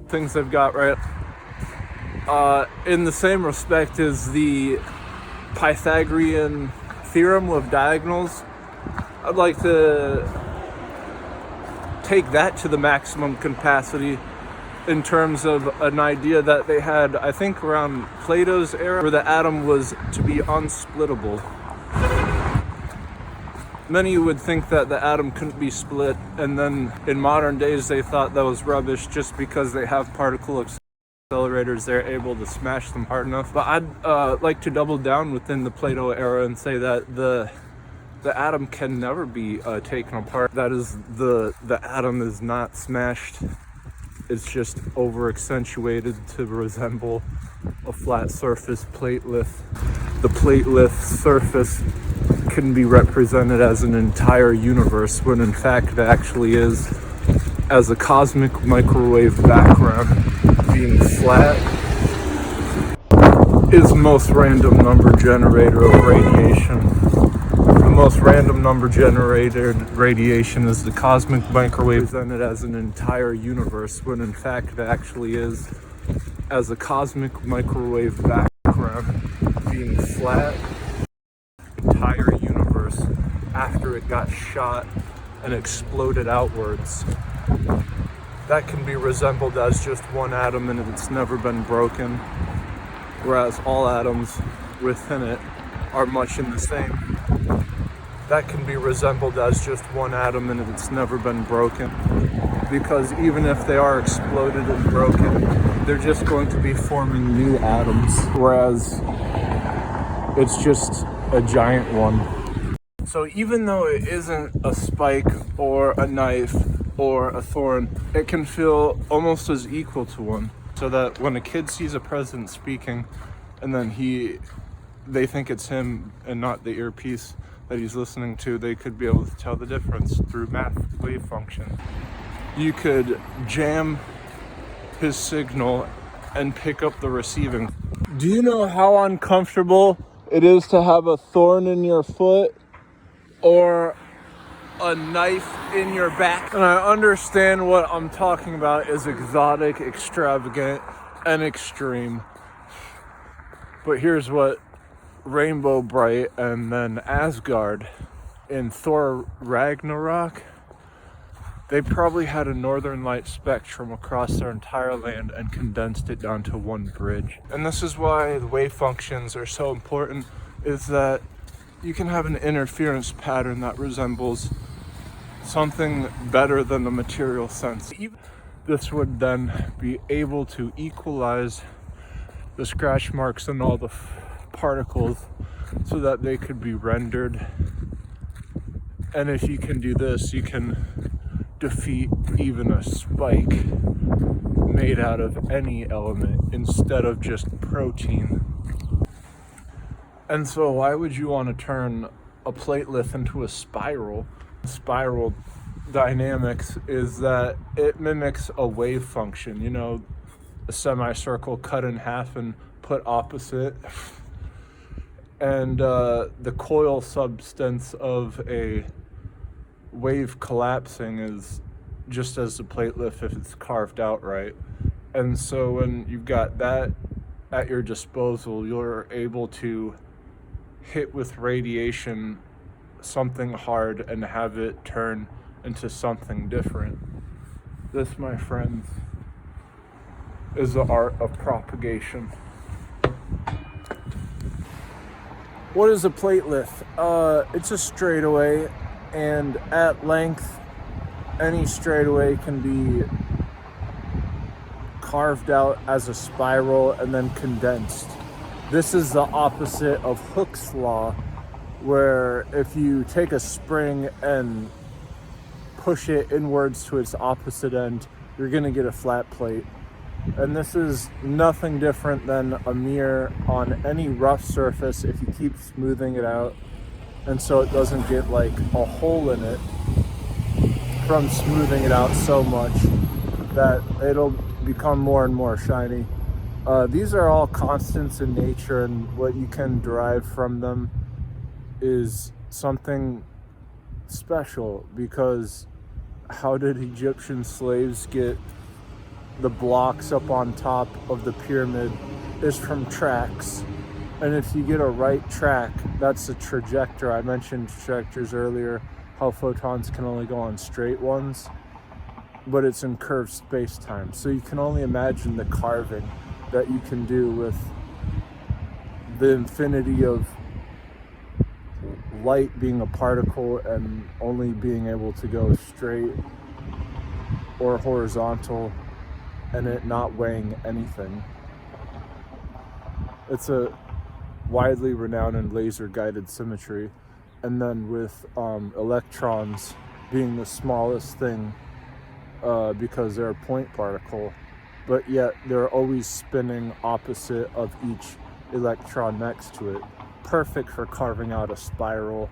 things they've got right. In the same respect as the Pythagorean theorem of diagonals, I'd like to take that to the maximum capacity in terms of an idea that they had, I think, around Plato's era, where the atom was to be unsplittable. Many would think that the atom couldn't be split, and then in modern days they thought that was rubbish just because they have particle accelerators, they're able to smash them hard enough. But I'd like to double down within the Plato era and say that the atom can never be taken apart. That is, the atom is not smashed. It's just over accentuated to resemble a flat surface platelith. The platelith surface can be represented as an entire universe, when in fact it actually is as a cosmic microwave background. Being flat is most random number generator of radiation. The most random number generated radiation is the cosmic microwave, presented as an entire universe, when in fact it actually is as a cosmic microwave background. Being flat, entire universe after it got shot and exploded outwards. That can be resembled as just one atom and it's never been broken, whereas all atoms within it are much in the same. That can be resembled as just one atom and it's never been broken, because even if they are exploded and broken, they're just going to be forming new atoms, whereas it's just a giant one. So even though it isn't a spike or a knife or a thorn, it can feel almost as equal to one. So that when a kid sees a president speaking and then they think it's him and not the earpiece that he's listening to, they could be able to tell the difference through math wave function. You could jam his signal and pick up the receiving. Do you know how uncomfortable it is to have a thorn in your foot or a knife in your back? And I understand what I'm talking about is exotic, extravagant, and extreme. But here's what Rainbow Bright and then Asgard in Thor Ragnarok, they probably had a northern light spectrum across their entire land and condensed it down to one bridge. And this is why the wave functions are so important, is that you can have an interference pattern that resembles something better than the material sense. This would then be able to equalize the scratch marks and all the particles so that they could be rendered. And if you can do this, you can defeat even a spike made out of any element instead of just protein. And so why would you want to turn a platelet into a spiral? Spiral dynamics is that it mimics a wave function, you know, a semicircle cut in half and put opposite. And the coil substance of a wave collapsing is just as the platelet if it's carved out right. And so when you've got that at your disposal, you're able to hit with radiation something hard and have it turn into something different. This, my friends, is the art of propagation. What is a platelet? It's a straightaway, and at length, any straightaway can be carved out as a spiral and then condensed. This is the opposite of Hooke's law, where if you take a spring and push it inwards to its opposite end, you're going to get a flat plate. And this is nothing different than a mirror on any rough surface if you keep smoothing it out, and so it doesn't get like a hole in it from smoothing it out so much that it'll become more and more shiny. These are all constants in nature, and what you can derive from them is something special, because how did Egyptian slaves get the blocks up on top of the pyramid is from tracks. And if you get a right track, that's a trajector. I mentioned trajectors earlier, how photons can only go on straight ones, but it's in curved space-time. So you can only imagine the carving that you can do with the infinity of light being a particle and only being able to go straight or horizontal and it not weighing anything. It's a widely renowned in laser-guided symmetry. And then with electrons being the smallest thing because they're a point particle, but yet they're always spinning opposite of each electron next to it. Perfect for carving out a spiral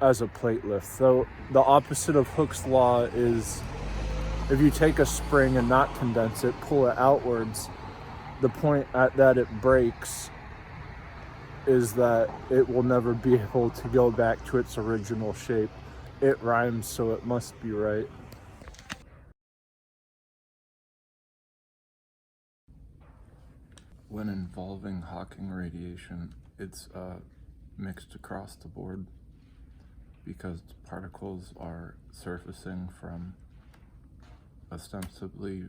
as a plate lift. So the opposite of Hooke's law is if you take a spring and not condense it, pull it outwards, the point at that it breaks is that it will never be able to go back to its original shape. It rhymes, so it must be right. When involving Hawking radiation, it's mixed across the board because particles are surfacing from ostensibly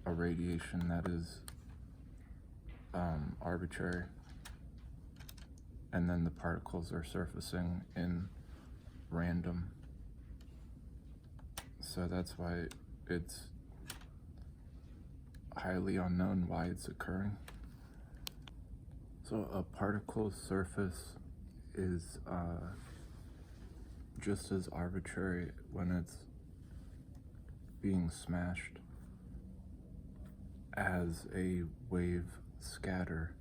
a radiation that is arbitrary, and then the particles are surfacing in random. So that's why it's highly unknown why it's occurring. So a particle's surface is just as arbitrary when it's being smashed as a wave scatter.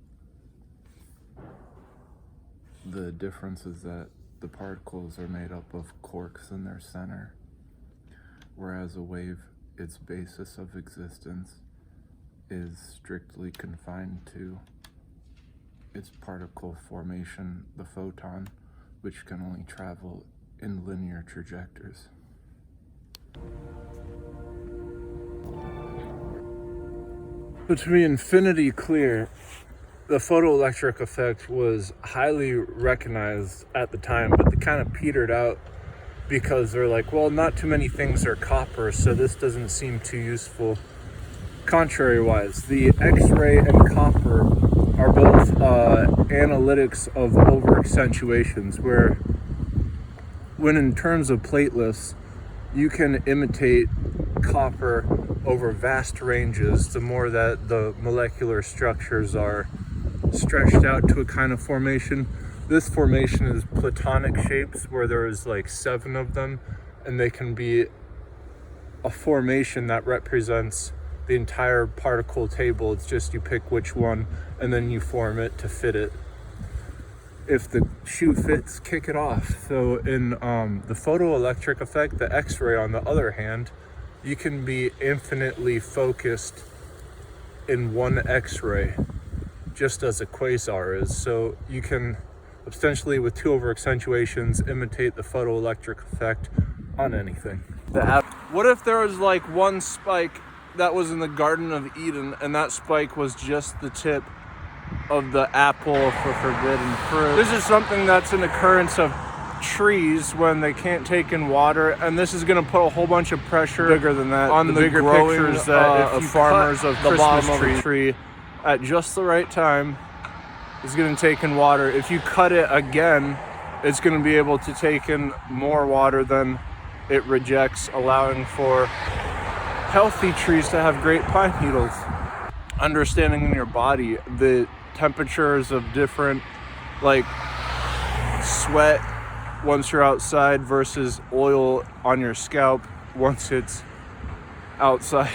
The difference is that the particles are made up of quarks in their center, whereas a wave, its basis of existence is strictly confined to its particle formation, the photon, which can only travel in linear trajectories. But to be infinity clear, the photoelectric effect was highly recognized at the time, but they kind of petered out because they're like, well, not too many things are copper, so this doesn't seem too useful. Contrary-wise, the X-ray and copper are both analytics of over-accentuations, where when in terms of platelets, you can imitate copper over vast ranges, the more that the molecular structures are stretched out to a kind of formation. This formation is platonic shapes where there's like 7 of them, and they can be a formation that represents the entire particle table. It's just you pick which one and then you form it to fit it. If the shoe fits, kick it off. So in the photoelectric effect, the X-ray on the other hand, you can be infinitely focused in one X-ray, just as a quasar is. So you can essentially, with 2 over-accentuations, imitate the photoelectric effect on anything. What if there was like one spike that was in the Garden of Eden, and that spike was just the tip of the apple for forbidden fruit? This is something that's an occurrence of trees when they can't take in water, and this is going to put a whole bunch of pressure bigger than that on the bigger pictures that if farmers of the bottom of a tree at just the right time is going to take in water. If you cut it again, it's going to be able to take in more water than it rejects, allowing for healthy trees to have great pine needles. Understanding in your body the temperatures of different, like sweat once you're outside versus oil on your scalp once it's outside.